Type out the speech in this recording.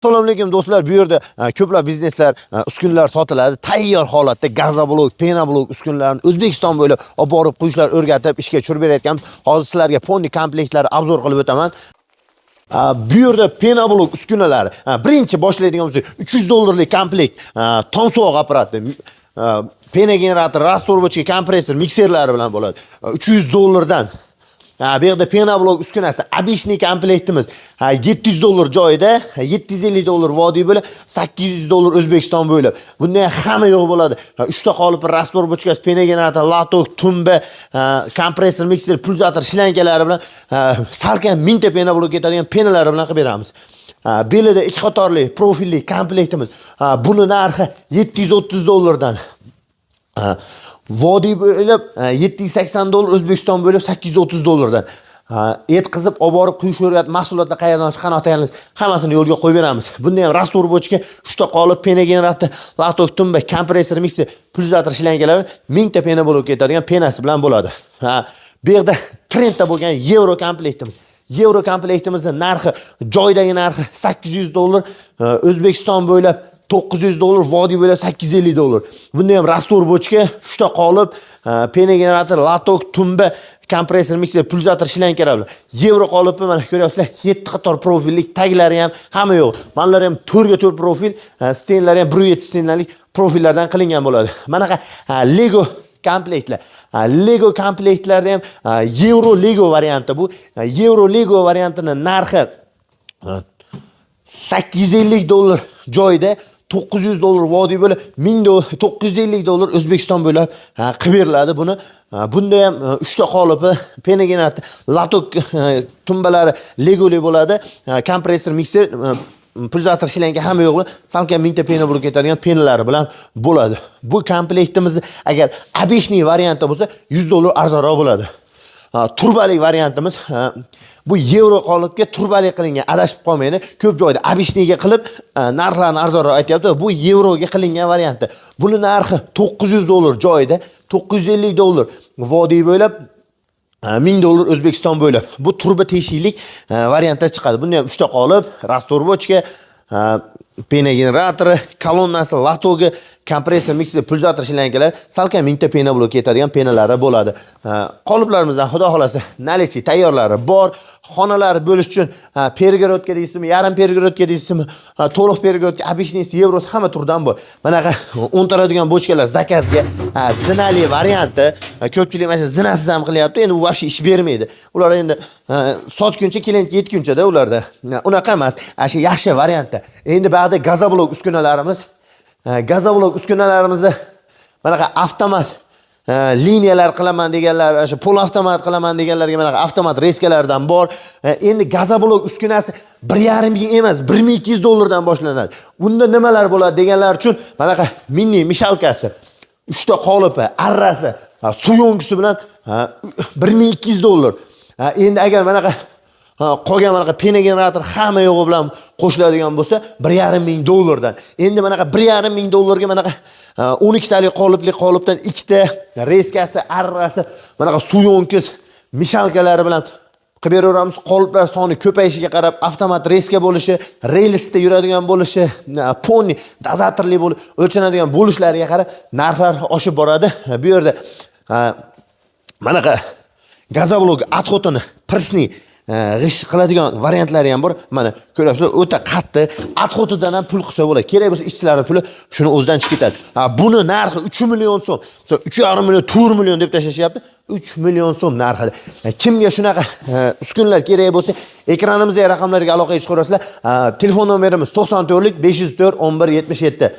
Assalomu alaykum do'stlar, bu yerda ko'plab bizneslar, uskunalar sotiladi. Tayyor holatda gazoblok, penablok uskunalarni O'zbekiston bo'ylab olib borib qo'yishlar o'rgatib ishga tushirib berayotganmiz. Hozir sizlarga ponni komplektlar obzor qilib o'taman. Bu yerda penablok uskunalar, birinchi boshlaydigan bo'lsak, $300 komplekt, tomsuvoq apparati, pena generator, rastorbochka, kompressor, mikserlari bilan bo'ladi. $300 dan. Bu yerda penablok uskunasi обычный komplektimiz $700 joyida, $750 vodiy bo'lib, $800 O'zbekiston bo'lib. Bundan hamma yo'q bo'ladi. 3 ta qolip rastor bochkasi, pena generator, latok, tumba, kompressor, mikser, pulsator, shlankalari bilan salkam 1000 ta penablok ketadigan penalari bilan qilib beramiz. Belida 2 qatorli profilli komplektimiz. Buni narxi $730 dan. Vodiy bo'lib $780, O'zbekiston bo'lib $830 dan. Yetkazib olib borib quyish o'rgat mahsulotlar qayerdan qanot tayyorlaymiz, hammasini yo'lga qo'yib beramiz. Bunda ham rastor bochka 3 ta qolip, pena generator, latok, tumba, kompressor, mikser, pulsator, shlankalar 1000 ta pena bo'lib ketadigan penasi bilan bo'ladi. Bu yerda trendda bo'lgan yevro komplektimiz. Yevro komplektimizning narxi, joydagi narxi $800, O'zbekiston bo'ylab $900, vodiy bo'lib $850. Bunda ham rastor bochka 3 ta qolip, pena generator, latok, tumba, kompressor, mikser, pulsator, shlankalar bilan. Yevro qolipni mana ko'ryapsizlar, 7 qator profillik, taglari ham hamma yo'q. Manlar ham 4 ga 4 profil, stenlari ham 1.7 stenlarlik profillardan qilingan bo'ladi. Manaqa Lego komplektlar. Lego komplektlarda ham Euro Lego varianti bu. Euro Lego variantining narxi $850 joyida, $900 vodiy bo'lib, $950 O'zbekiston bo'lib qilib beriladi buni. Bunda ham 3 ta qolipi, pena generator, latok tumbalari Legoli bo'ladi, kompressor, mikser, pulsator, shlanka hamma yo'q. Salkam 1000 ta pena bo'lib ketadigan penalari bilan bo'ladi. Bu komplektimiz agar обычный variantda bo'lsa $100 arzonroq bo'ladi. Turbali variantimiz bu yevro qolipga turbali qilingan, adashib qolmaydi. Ko'p joyda обычныйga qilib narxlarni arzonroq aytyapti. Bu yevroga qilingan varianti. Buni narxi $900 joyida, $950 vodiy bo'lib, $1000 O'zbekiston bo'lib. Bu turba teshiklik variantda chiqadi. Bunda ham 3 ta qolip, rastor bochka, pena generatori, kolonnasi, latogi, kompressor, mikser, pulsator, shlankalar salkam 1000 ta pena bo'lib ketadigan penalari bo'ladi. Qoliplarimizdan xudo xolasa nalichi tayyorlari bor. Xonalari bo'lish uchun pergorodka deysizmi, yarim pergorodka deysizmi, to'liq pergorodka, обычныйsi, yevrosi hamma turdan bor. Manaqa 10 taradigan bochkalar zakazga, zinali varianti. Ko'pchilik mana zinasiz ham qilyapti. Endi bu vobshe ish bermaydi. Ular endi sotguncha, klient yetguncha-da ularda. Unaqa emas. Shu yaxshi variantda. Endi ba'da gazoblok uskunalarimiz, gazoblok uskunalarimizni manaqa avtomat liniyalar qilaman deganlar, o'sha pol avtomat qilaman deganlarga mana avtomat reskalardan bor. Endi gazoblok uskunasi 1.5 emas, $1200 dan boshlanadi. Bunda nimalar bo'ladi deganlar uchun manaqa mini mishalkasi, 3 ta qolipi, arrasi, suyongisi bilan $1200. Endi agar manaqa qolgan manaqa pena generator hamma yo'g'i bilan qo'shiladigan bo'lsa $1.5 dan. Endi manaqa $1.5 ga manaqa 12 talik qolipdan 2 ta reskasi, arrasi, manaqa suyonkiz, mishalkalari bilan qilib beraveramiz. Qoliplar soni ko'payishiga qarab avtomat reska bo'lishi, relsda yuradigan bo'lishi, ponni dozatorli bo'lib o'lchanadigan bo'lishlariga qarab narxlar oshib boradi. Bu yerda manaqa gazoblok отходini prisni g'ish qiladigan variantlari ham bor. Mana ko'ryapsiz, o'ta qattiq. Отходidan ham pul qilsa bo'ladi. Kerak bo'lsa ishchilari puli shuni o'zidan chiqib ketadi. Buni narxi 3 million so'm. 3.5 million, 4 million deb tashlashayapti. 3 million so'm narxida. Kimga shunaqa uskunlar kerak bo'lsa, ekranimizga raqamlarga aloqaga chiqarasizlar. Telefon nomerimiz 94 504 11 77.